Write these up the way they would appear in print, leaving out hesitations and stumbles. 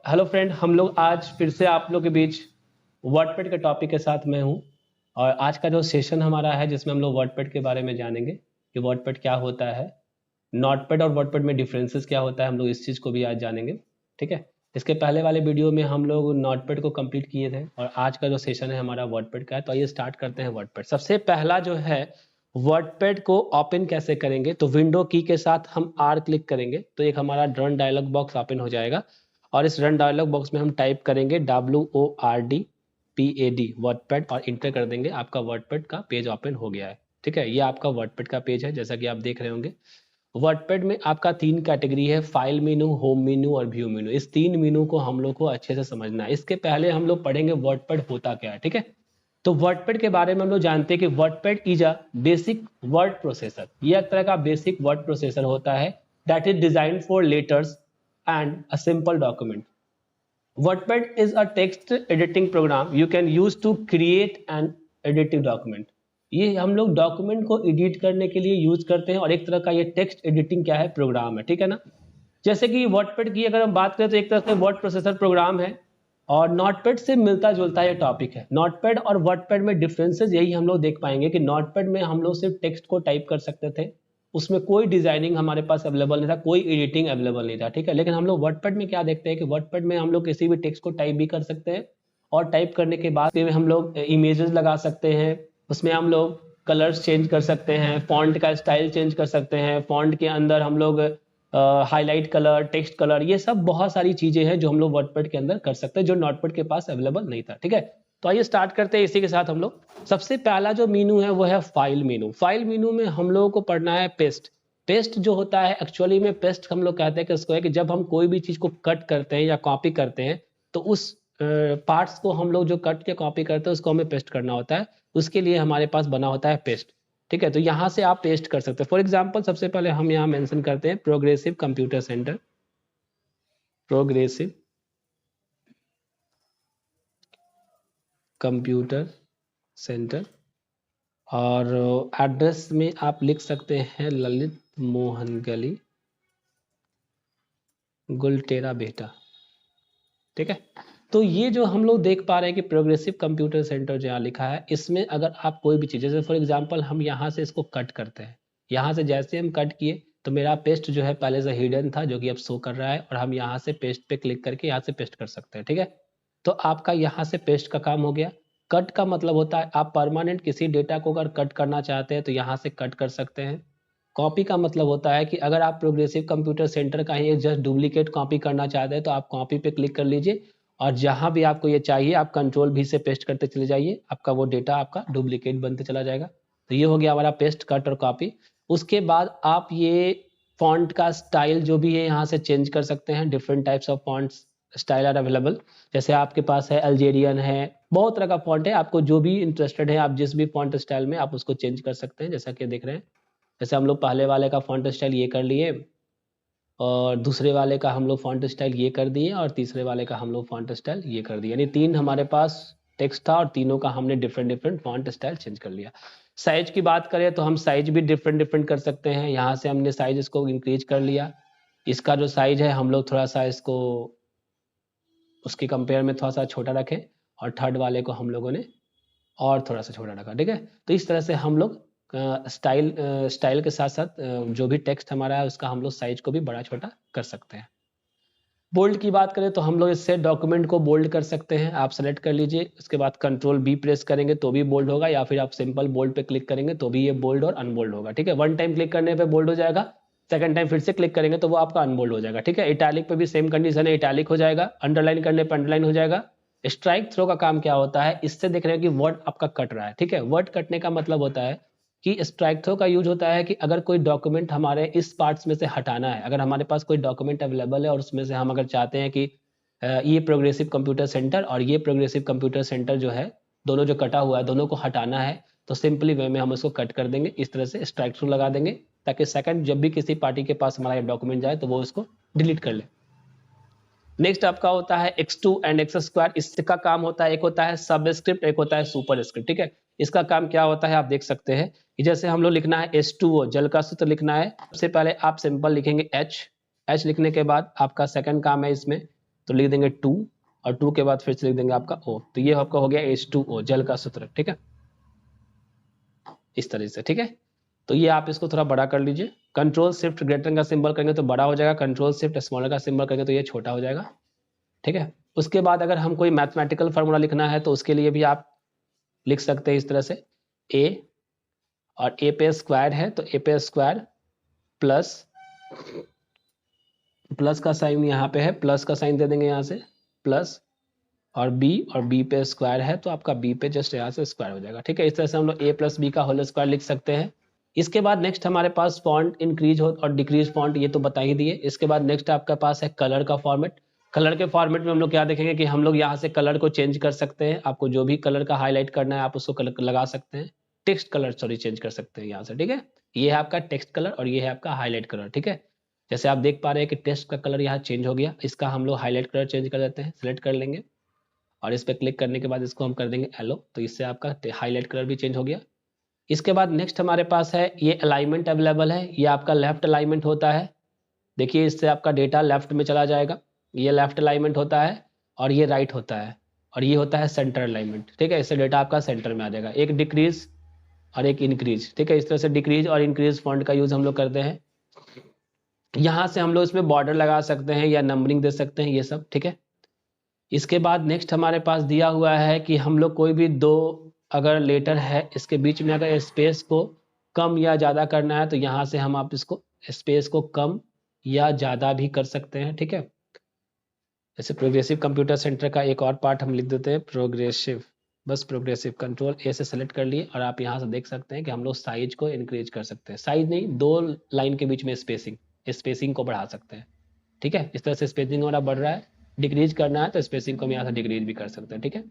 Hello friend, हम लोग आज फिर से आप लोग के बीच वर्डपैड के टॉपिक के साथ मैं हूं। और आज का जो सेशन हमारा है जिसमें हम लोग वर्डपैड के बारे में जानेंगे कि वर्डपैड क्या होता है, नोटपैड और वर्डपैड में डिफरेंसेस क्या होता है, हम लोग इस चीज़ को भी आज जानेंगे। ठीक है। इसके पहले वाले वीडियो में हम लोग नोटपैड को कंप्लीट किए थे और आज का जो सेशन है हमारा वर्डपैड का है। तो आइए स्टार्ट करते हैं वर्डपैड। सबसे पहला जो है वर्डपैड को ओपन कैसे करेंगे, तो विंडो की के साथ हम आर क्लिक करेंगे तो एक हमारा रन डायलॉग बॉक्स ओपन हो जाएगा और इस रन डायलॉग बॉक्स में हम टाइप करेंगे WORDPAD वर्डपैड और इंटर कर देंगे। आपका वर्डपैड का पेज ओपन हो गया है। ठीक है, ये आपका वर्डपैड का पेज है जैसा कि आप देख रहे होंगे। वर्डपैड में आपका 3 कैटेगरी है, फाइल मेनू, होम मेनू और व्यू मेनू। इस 3 मेनू को हम लोग को अच्छे से समझना है। इसके पहले हम लोग पढ़ेंगे वर्डपैड होता क्या है। ठीक है, तो वर्डपैड के बारे में हम लोग जानते हैं कि WordPad is a basic word processor. यह एक तरह का बेसिक वर्ड प्रोसेसर होता है that is designed for letters and a simple document. WordPad is a text editing program you can use to create an editing document. ये हम लोग document को एडिट करने के लिए यूज करते हैं और एक तरह का ये टेक्स्ट एडिटिंग क्या है, प्रोग्राम है। ठीक है ना। जैसे कि वर्डपैड की अगर हम बात करें तो एक तरह से वर्ड प्रोसेसर प्रोग्राम है और नोटपैड से मिलता जुलता ये टॉपिक है। नोटपैड और वर्डपैड में डिफरेंसेस यही हम लोग देख पाएंगे कि नोटपैड में हम लोग सिर्फ टेक्स्ट को टाइप कर सकते थे, उसमें कोई डिजाइनिंग हमारे पास अवेलेबल नहीं था, कोई एडिटिंग अवेलेबल नहीं था। ठीक है, लेकिन हम लोग वर्डपैड में क्या देखते हैं कि वर्डपैड में हम लोग किसी भी टेक्स्ट को टाइप भी कर सकते हैं और टाइप करने के बाद में हम लोग इमेजेस लगा सकते हैं, उसमें हम लोग कलर्स चेंज कर सकते हैं, फॉन्ट का स्टाइल चेंज कर सकते हैं, फॉन्ट के अंदर हम लोग हाईलाइट कलर, टेक्स्ट कलर, ये सब बहुत सारी चीजें हैं जो हम लोग वर्डपैड के अंदर कर सकते हैं जो नोटपैड के पास अवेलेबल नहीं था। ठीक है, तो आइए स्टार्ट करते हैं इसी के साथ हम लोग। सबसे पहला जो मेनू है वो है फाइल मेनू। फाइल मेनू में हम लोगों को पढ़ना है पेस्ट। पेस्ट जो होता है एक्चुअली में पेस्ट हम लोग कहते हैं कि उसको है कि जब हम कोई भी चीज को कट करते हैं या कॉपी करते हैं तो उस पार्ट्स को हम लोग जो कट के कॉपी करते हैं उसको हमें पेस्ट करना होता है, उसके लिए हमारे पास बना होता है पेस्ट। ठीक है, तो यहाँ से आप पेस्ट कर सकते हैं। फॉर एग्जाम्पल सबसे पहले हम यहाँ मेंशन करते हैं progressive computer centre, progressive computer centre और एड्रेस में आप लिख सकते हैं ललित मोहन गली, गुलटेरा बेटा। ठीक है, तो ये जो हम लोग देख पा रहे हैं कि प्रोग्रेसिव कंप्यूटर सेंटर जो यहाँ लिखा है, इसमें अगर आप कोई भी चीज़, जैसे फॉर एग्जांपल हम यहाँ से इसको कट करते हैं, यहाँ से जैसे हम कट किए तो मेरा पेस्ट जो है पहले से हिडन था जो कि अब शो कर रहा है और हम यहाँ से पेस्ट पे क्लिक करके यहाँ से पेस्ट कर सकते हैं। ठीक है, तो आपका यहाँ से पेस्ट का काम हो गया। कट का मतलब होता है आप परमानेंट किसी डेटा को अगर कट करना चाहते हैं तो यहाँ से कट कर सकते हैं। कॉपी का मतलब होता है कि अगर आप प्रोग्रेसिव कंप्यूटर सेंटर का ही जस्ट डुप्लीकेट कॉपी करना चाहते हैं तो आप कॉपी पे क्लिक कर लीजिए और जहां भी आपको ये चाहिए आप कंट्रोल भी से पेस्ट करते चले जाइए, आपका वो डेटा आपका डुप्लीकेट बनते चला जाएगा। तो ये हो गया हमारा पेस्ट, कट और कॉपी। उसके बाद आप ये फॉन्ट का स्टाइल जो भी है यहाँ से चेंज कर सकते हैं। Different types of fonts style are available. जैसे आपके पास है अल्जेरियन है, बहुत तरह का फॉन्ट है, आपको जो भी इंटरेस्टेड है आप जिस भी फॉन्ट स्टाइल में आप उसको चेंज कर सकते हैं। जैसा कि देख रहे हैं, जैसे हम लोग पहले वाले का फॉन्ट स्टाइल ये कर लिए और दूसरे वाले का हम लोग फॉन्ट स्टाइल ये कर दिए और तीसरे वाले का हम लोग फॉन्ट स्टाइल ये कर दिया, यानी 3 हमारे पास टेक्स्ट था और तीनों का हमने different different font style change कर लिया। साइज की बात करें तो हम साइज भी डिफरेंट डिफरेंट कर सकते हैं। यहाँ से हमने साइज इसको इंक्रीज कर लिया, इसका जो साइज है हम लोग थोड़ा सा इसको उसके कंपेयर में थोड़ा सा छोटा रखें और थर्ड वाले को हम लोगों ने और थोड़ा सा छोटा रखा। ठीक है, तो इस तरह से हम लोग स्टाइल के साथ साथ जो भी टेक्स्ट हमारा है उसका हम लोग साइज को भी बड़ा छोटा कर सकते हैं। बोल्ड की बात करें तो हम लोग इससे डॉक्यूमेंट को बोल्ड कर सकते हैं। आप सेलेक्ट कर लीजिए, उसके बाद कंट्रोल बी प्रेस करेंगे तो भी बोल्ड होगा, या फिर आप सिंपल बोल्ड पे क्लिक करेंगे तो भी ये बोल्ड और अनबोल्ड होगा। ठीक है, वन टाइम क्लिक करने पे बोल्ड हो जाएगा, सेकंड टाइम फिर से क्लिक करेंगे तो वो आपका अनबोल्ड हो जाएगा। ठीक है, इटैलिक पे भी सेम कंडीशन है, इटैलिक हो जाएगा, अंडरलाइन करने पे अंडरलाइन हो जाएगा। स्ट्राइक थ्रो का काम क्या होता है, इससे देख रहे हैं कि वर्ड आपका कट रहा है। ठीक है, वर्ड कटने का मतलब होता है कि स्ट्राइक थ्रो का यूज होता है कि अगर कोई डॉक्यूमेंट हमारे इस पार्ट्स में से हटाना है, अगर हमारे पास कोई डॉक्यूमेंट अवेलेबल है और उसमें से हम अगर चाहते हैं कि ये प्रोग्रेसिव कंप्यूटर सेंटर और ये प्रोग्रेसिव कंप्यूटर सेंटर जो है दोनों जो कटा हुआ है दोनों को हटाना है, तो सिंपली वे में हम उसको कट कर देंगे। इस तरह से स्ट्राइक थ्रू लगा देंगे ताकि सेकंड जब भी किसी पार्टी के पास हमारा डॉक्यूमेंट जाए तो वो उसको डिलीट कर ले। नेक्स्ट आपका होता है x2 एंड x2। इसका काम होता है, एक होता है सबस्क्रिप्ट, एक होता है सुपर स्क्रिप्ट। ठीक है, इसका काम क्या होता है आप देख सकते हैं कि जैसे हम लोग लिखना है H2O जल का सूत्र लिखना है, सबसे पहले आप सिंपल लिखेंगे H लिखने के बाद आपका सेकंड काम है इसमें तो लिख देंगे 2 और 2 के बाद फिर से लिख देंगे आपका O। तो ये आपका हो गया H2O, जल का सूत्र, ठीक है, इस तरह से, ठीक है। तो ये आप इसको थोड़ा बड़ा कर लीजिए। कंट्रोल शिफ्ट ग्रेटर का सिंबल करेंगे तो बड़ा हो जाएगा, कंट्रोल शिफ्ट स्मॉलर का सिंबल करेंगे तो ये छोटा हो जाएगा, ठीक है। उसके बाद अगर हम कोई मैथमेटिकल फार्मूला लिखना है तो उसके लिए भी आप लिख सकते हैं इस तरह से, A और A पे स्क्वायर है तो A पे स्क्वायर प्लस का साइन यहाँ पे है, प्लस का साइन दे देंगे यहाँ से प्लस, और B पे स्क्वायर है तो आपका B पे जस्ट यहाँ से स्क्वायर हो जाएगा, ठीक है। इस तरह से हम लोग A प्लस B का होल स्क्वायर लिख सकते हैं। इसके बाद नेक्स्ट हमारे पास फॉन्ट इंक्रीज हो और डिक्रीज फॉन्ट, ये तो बता ही दिए। इसके बाद नेक्स्ट आपके पास है कलर का फॉर्मेट। कलर के फॉर्मेट में हम लोग क्या देखेंगे कि हम लोग यहाँ से कलर को चेंज कर सकते हैं। आपको जो भी कलर का हाईलाइट करना है आप उसको कलर लगा सकते हैं, टेक्स्ट कलर सॉरी चेंज कर सकते हैं यहाँ से, ठीक है। ये है आपका टेक्स्ट कलर और ये है आपका हाईलाइट कलर, ठीक है। जैसे आप देख पा रहे हैं कि टेक्स्ट का कलर यहाँ चेंज हो गया, इसका हम लोग हाईलाइट कलर चेंज कर देते हैं, सिलेक्ट कर लेंगे और इस पर क्लिक करने के बाद इसको हम कर देंगे येलो, तो इससे आपका हाईलाइट कलर भी चेंज हो गया। इसके बाद नेक्स्ट हमारे पास है ये अलाइनमेंट अवेलेबल है, ये आपका लेफ्ट अलाइनमेंट होता है। देखिए इससे आपका डेटा लेफ्ट में चला जाएगा, ये लेफ्ट अलाइनमेंट होता है और ये राइट होता है, और ये होता है सेंटर अलाइनमेंट, ठीक है। इससे डेटा आपका सेंटर में आ जाएगा। एक डिक्रीज और एक इंक्रीज, ठीक है। इस तरह से डिक्रीज और इंक्रीज फॉन्ट का यूज हम लोग करते हैं। यहाँ से हम लोग इसमें बॉर्डर लगा सकते हैं या नंबरिंग दे सकते हैं, ये सब, ठीक है। इसके बाद नेक्स्ट हमारे पास दिया हुआ है कि हम लोग कोई भी दो अगर लेटर है इसके बीच में अगर स्पेस को कम या ज़्यादा करना है तो यहाँ से हम आप इसको स्पेस को कम या ज़्यादा भी कर सकते हैं, ठीक है। जैसे प्रोग्रेसिव कंप्यूटर सेंटर का एक और पार्ट हम लिख देते हैं प्रोग्रेसिव, बस प्रोग्रेसिव, कंट्रोल A से सेलेक्ट कर लिए और आप यहाँ से देख सकते हैं कि हम लोग साइज को इंक्रीज कर सकते हैं, साइज नहीं, दो लाइन के बीच में स्पेसिंग को बढ़ा सकते हैं, ठीक है। इस तरह से स्पेसिंग हमारा बढ़ रहा है, डिक्रीज करना है तो स्पेसिंग को हम यहाँ से डिक्रीज भी कर सकते हैं, ठीक है।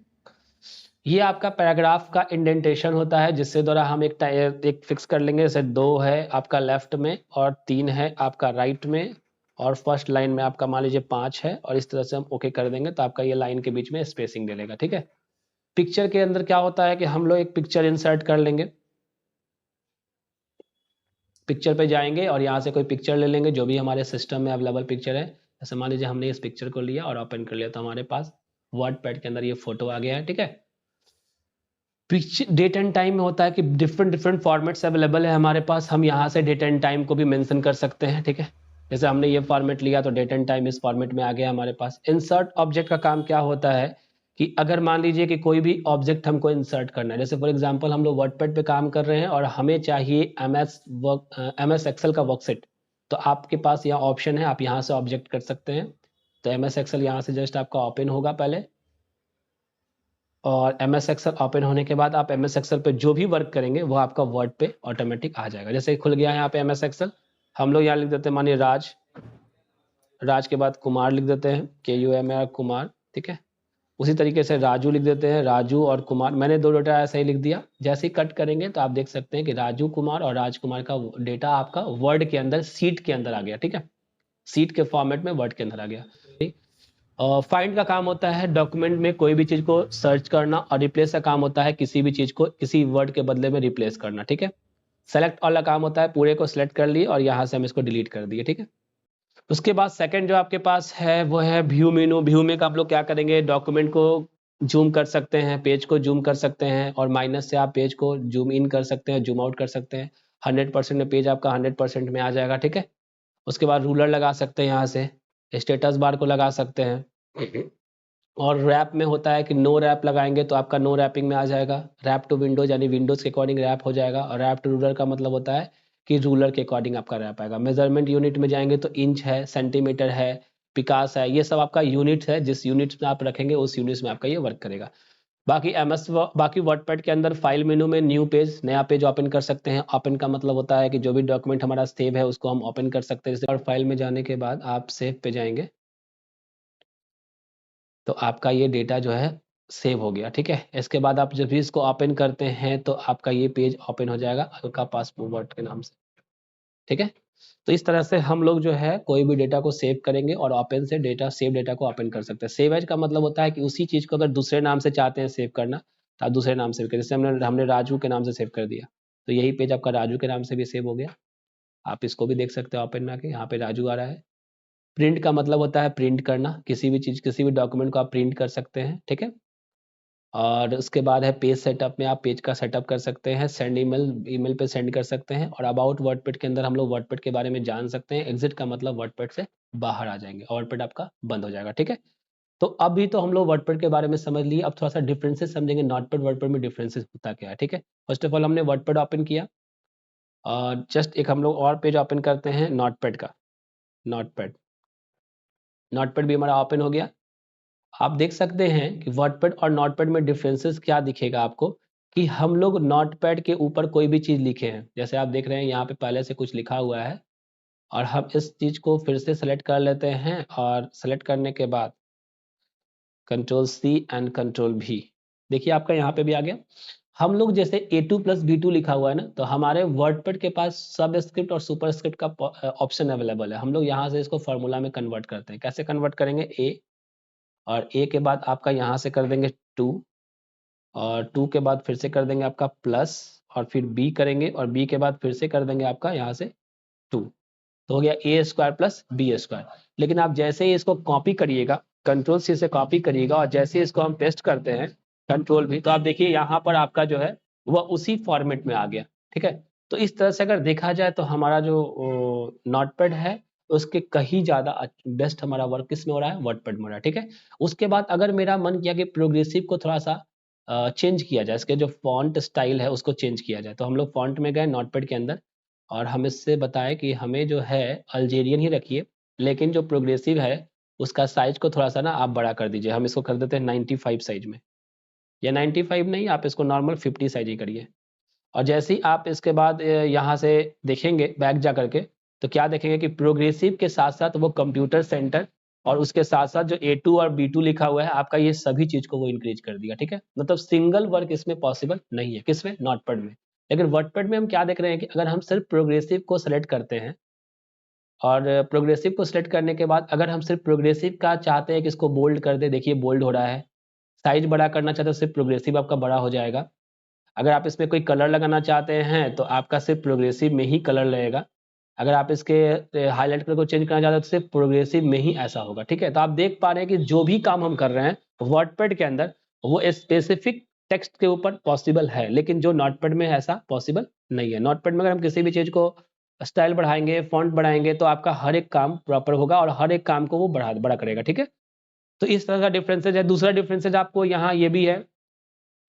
ये आपका पैराग्राफ का इंडेंटेशन होता है जिससे द्वारा हम एक फिक्स कर लेंगे, जैसे 2 है आपका लेफ्ट में और 3 है आपका राइट में और फर्स्ट लाइन में आपका मान लीजिए 5 है, और इस तरह से हम ओके कर देंगे तो आपका ये लाइन के बीच में स्पेसिंग दे लेगा, ठीक है। पिक्चर के अंदर क्या होता है कि हम लोग एक पिक्चर इंसर्ट कर लेंगे, पिक्चर पे जाएंगे और यहाँ से कोई पिक्चर ले लेंगे जो भी हमारे सिस्टम में अवेलेबल पिक्चर है। जैसे मान लीजिए हमने इस पिक्चर को लिया और ओपन कर लिया तो हमारे पास वर्डपैड के अंदर ये फोटो आ गया है, ठीक है। डेट एंड टाइम में होता है कि डिफरेंट फॉर्मेट्स अवेलेबल है हमारे पास, हम यहाँ से डेट एंड टाइम को भी मेंशन कर सकते हैं, ठीक है। जैसे हमने ये फॉर्मेट लिया तो डेट एंड टाइम इस फॉर्मेट में आ गया हमारे पास। इंसर्ट ऑब्जेक्ट का काम क्या होता है कि अगर मान लीजिए कि कोई भी ऑब्जेक्ट हमको इंसर्ट करना है, जैसे फॉर एग्जांपल हम लोग वर्डपैड पे काम कर रहे हैं और हमें चाहिए MS एक्सेल का वर्कशीट, तो आपके पास यहाँ ऑप्शन है, आप यहाँ से ऑब्जेक्ट कर सकते हैं। तो MS एक्सेल यहाँ से जस्ट आपका ओपन होगा पहले, और MS एक्सेल ओपन होने के बाद आप MS एक्सेल पे जो भी वर्क करेंगे वो आपका वर्ड पे ऑटोमेटिक आ जाएगा। जैसे खुल गया है यहाँ पे MS एक्सेल, हम लोग यहाँ लिख देते हैं मानिए राज के बाद कुमार लिख देते हैं, KUMAR कुमार, ठीक है। उसी तरीके से राजू लिख देते हैं, राजू और कुमार, मैंने दो डेटा ऐसा ही लिख दिया। जैसे ही कट करेंगे तो आप देख सकते हैं कि राजू कुमार और राजकुमार का डेटा आपका वर्ड के अंदर सीट के अंदर आ गया, ठीक है। सीट के फॉर्मेट में वर्ड के अंदर आ गया। फाइंड का काम होता है डॉक्यूमेंट में कोई भी चीज को सर्च करना, और रिप्लेस का काम होता है किसी भी चीज को किसी वर्ड के बदले में रिप्लेस करना, ठीक है। सेलेक्ट ऑल का काम होता है पूरे को सिलेक्ट कर लिए और यहाँ से हम इसको डिलीट कर दिए, ठीक है। उसके बाद सेकंड जो आपके पास है वो है व्यू मेनू। व्यू में आप लोग क्या करेंगे, डॉक्यूमेंट को जूम कर सकते हैं, पेज को जूम कर सकते हैं, और माइनस से आप पेज को जूम इन कर सकते हैं, जूम आउट कर सकते हैं। 100% में पेज आपका 100% में आ जाएगा, ठीक है। उसके बाद रूलर लगा सकते हैं, यहाँ से स्टेटस बार को लगा सकते हैं, और रैप में होता है कि नो रैप लगाएंगे तो आपका नो रैपिंग में आ जाएगा। रैप टू विंडोज यानी विंडोज के अकॉर्डिंग रैप हो जाएगा, और रैप टू रूलर का मतलब होता है कि रूलर के अकॉर्डिंग आपका रैप आएगा। मेजरमेंट यूनिट में जाएंगे तो इंच है, सेंटीमीटर है, पिकास है, ये सब आपका यूनिट है, जिस यूनिट में आप रखेंगे उस यूनिट में आपका ये वर्क करेगा। बाकी वर्डपैड के अंदर फाइल मेनू में न्यू पेज, नया पेज ओपन कर सकते हैं। ओपन का मतलब होता है कि जो भी डॉक्यूमेंट हमारा सेव है उसको हम ओपन कर सकते हैं। और फाइल में जाने के बाद आप सेव पे जाएंगे तो आपका ये डेटा जो है सेव हो गया, ठीक है। इसके बाद आप जब भी इसको ओपन करते हैं तो आपका ये पेज ओपन हो जाएगा अलका पासपोर्ट के नाम से, ठीक है। तो इस तरह से हम लोग जो है कोई भी डेटा को सेव करेंगे और ओपन से सेव डेटा को ओपन कर सकते हैं। सेव एज का मतलब होता है कि उसी चीज को अगर दूसरे नाम से चाहते हैं सेव करना तो आप दूसरे नाम से भी करें। जैसे हमने राजू के नाम से सेव कर दिया तो यही पेज आपका राजू के नाम से भी सेव हो गया। आप इसको भी देख सकते हैं ओपन में आके, यहाँ पे राजू आ रहा है, प्रिंट का मतलब होता है प्रिंट करना, किसी भी चीज़, किसी भी डॉक्यूमेंट को आप प्रिंट कर सकते हैं, ठीक है। और उसके बाद है पेज सेटअप में आप पेज का सेटअप कर सकते हैं, सेंड ईमेल पे सेंड कर सकते हैं। और अबाउट वर्डपैड के अंदर हम लोग वर्डपैड के बारे में जान सकते हैं। एग्जिट का मतलब वर्डपैड से बाहर आ जाएंगे, वर्डपैड आपका बंद हो जाएगा, ठीक है। तो अभी तो हम लोग वर्डपैड के बारे में समझ लिए, अब थोड़ा सा डिफरेंसेस समझेंगे, नोटपैड वर्डपैड में डिफरेंसेस होता क्या है, ठीक है। फर्स्ट ऑफ ऑल हमने वर्डपैड ओपन किया और जस्ट एक हम लोग और पेज ओपन करते हैं नोटपैड का। नोटपैड भी हमारा ओपन हो गया। आप देख सकते हैं कि वर्डपैड और नोटपैड में डिफरेंसेस क्या दिखेगा आपको, कि हम लोग नोटपैड के ऊपर कोई भी चीज़ लिखे हैं, जैसे आप देख रहे हैं यहाँ पे पहले से कुछ लिखा हुआ है और हम इस चीज़ को फिर से सेलेक्ट कर लेते हैं और सेलेक्ट करने के बाद कंट्रोल सी एंड कंट्रोल भी, देखिए आपका यहाँ पे भी आ गया। हम लोग जैसे A2 प्लस B2 लिखा हुआ है ना, तो हमारे वर्डपैड के पास सब स्क्रिप्ट और सुपर स्क्रिप्ट का ऑप्शन अवेलेबल है। हम लोग यहाँ से इसको फॉर्मूला में कन्वर्ट करते हैं। कैसे कन्वर्ट करेंगे, A, और A के बाद आपका यहाँ से कर देंगे 2, और 2 के बाद फिर से कर देंगे आपका प्लस, और फिर B करेंगे, और B के बाद फिर से कर देंगे आपका यहाँ से 2, तो हो गया A² प्लस B²। लेकिन आप जैसे ही इसको कॉपी करिएगा, कंट्रोल C से कॉपी करिएगा, और जैसे ही इसको हम पेस्ट करते हैं कंट्रोल भी, तो आप देखिए यहाँ पर आपका जो है वह उसी फॉर्मेट में आ गया, ठीक है। तो इस तरह से अगर देखा जाए तो हमारा जो नोटपैड है उसके कहीं ज़्यादा बेस्ट हमारा वर्क किस में हो रहा है, वर्डपैड में हो रहा है, ठीक है। उसके बाद अगर मेरा मन किया कि प्रोग्रेसिव को थोड़ा सा चेंज किया जाए, इसके जो फॉन्ट स्टाइल है उसको चेंज किया जाए, तो हम लोग फॉन्ट में गए नोटपैड के अंदर, और हम इससे बताएं कि हमें जो है अल्जेरियन ही रखिए, लेकिन जो प्रोग्रेसिव है उसका साइज को थोड़ा सा ना आप बड़ा कर दीजिए। हम इसको कर देते हैं 95 साइज में, या 95 नहीं, आप इसको नॉर्मल 50 साइज ही करिए। और जैसे ही आप इसके बाद यहाँ से देखेंगे बैक जा करके, तो क्या देखेंगे कि प्रोग्रेसिव के साथ साथ वो कंप्यूटर सेंटर और उसके साथ साथ जो A2 और B2 लिखा हुआ है आपका, ये सभी चीज को वो इंक्रीज कर दिया, ठीक है। मतलब सिंगल वर्क इसमें पॉसिबल नहीं है, किसमें, नोटपैड में। लेकिन वर्डपैड में हम क्या देख रहे हैं कि अगर हम सिर्फ प्रोग्रेसिव को सेलेक्ट करते हैं, और प्रोग्रेसिव को सिलेक्ट करने के बाद अगर हम सिर्फ प्रोग्रेसिव का चाहते हैं कि इसको बोल्ड कर दे, देखिए बोल्ड हो रहा है। साइज बड़ा करना चाहते हो सिर्फ प्रोग्रेसिव आपका बड़ा हो जाएगा। अगर आप इसमें कोई कलर लगाना चाहते हैं तो आपका सिर्फ प्रोग्रेसिव में ही कलर लगेगा। अगर आप इसके हाईलाइट कलर को चेंज करना चाहते हैं तो सिर्फ प्रोग्रेसिव में ही ऐसा होगा, ठीक है। तो आप देख पा रहे हैं कि जो भी काम हम कर रहे हैं वर्डपैड के अंदर वो स्पेसिफिक टेक्स्ट के ऊपर पॉसिबल है, लेकिन जो नोटपैड में ऐसा पॉसिबल नहीं है। नोटपैड में अगर हम किसी भी चीज को स्टाइल बढ़ाएंगे, फॉन्ट बढ़ाएंगे, तो आपका हर एक काम प्रॉपर होगा और हर एक काम को वो बड़ा करेगा, ठीक है। तो इस तरह का डिफरेंसेज है। दूसरा डिफरेंसेज आपको यहाँ ये भी है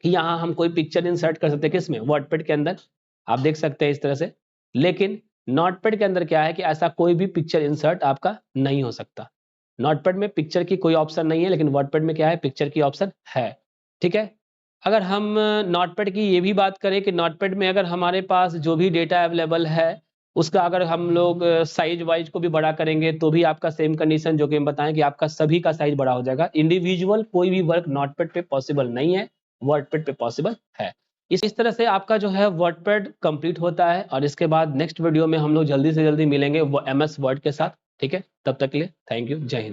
कि यहाँ हम कोई पिक्चर इंसर्ट कर सकते हैं, किसमें, वर्डपैड के अंदर, आप देख सकते हैं इस तरह से। लेकिन नोटपैड के अंदर क्या है कि ऐसा कोई भी पिक्चर इंसर्ट आपका नहीं हो सकता। नोटपैड में पिक्चर की कोई ऑप्शन नहीं है, लेकिन वर्डपैड में क्या है, पिक्चर की ऑप्शन है, ठीक है। अगर हम नोटपैड की ये भी बात करें कि नोटपैड में अगर हमारे पास जो भी डेटा अवेलेबल है उसका अगर हम लोग साइज वाइज को भी बड़ा करेंगे तो भी आपका सेम कंडीशन जो कि हम बताएं कि आपका सभी का साइज बड़ा हो जाएगा। इंडिविजुअल कोई भी वर्क नोटपैड पे पॉसिबल नहीं है, वर्डपैड पे पॉसिबल है। इस तरह से आपका जो है वर्डपैड कंप्लीट होता है, और इसके बाद नेक्स्ट वीडियो में हम लोग जल्दी से जल्दी मिलेंगे वो MS वर्ड के साथ, ठीक है। तब तक के लिए थैंक यू, जय हिंद।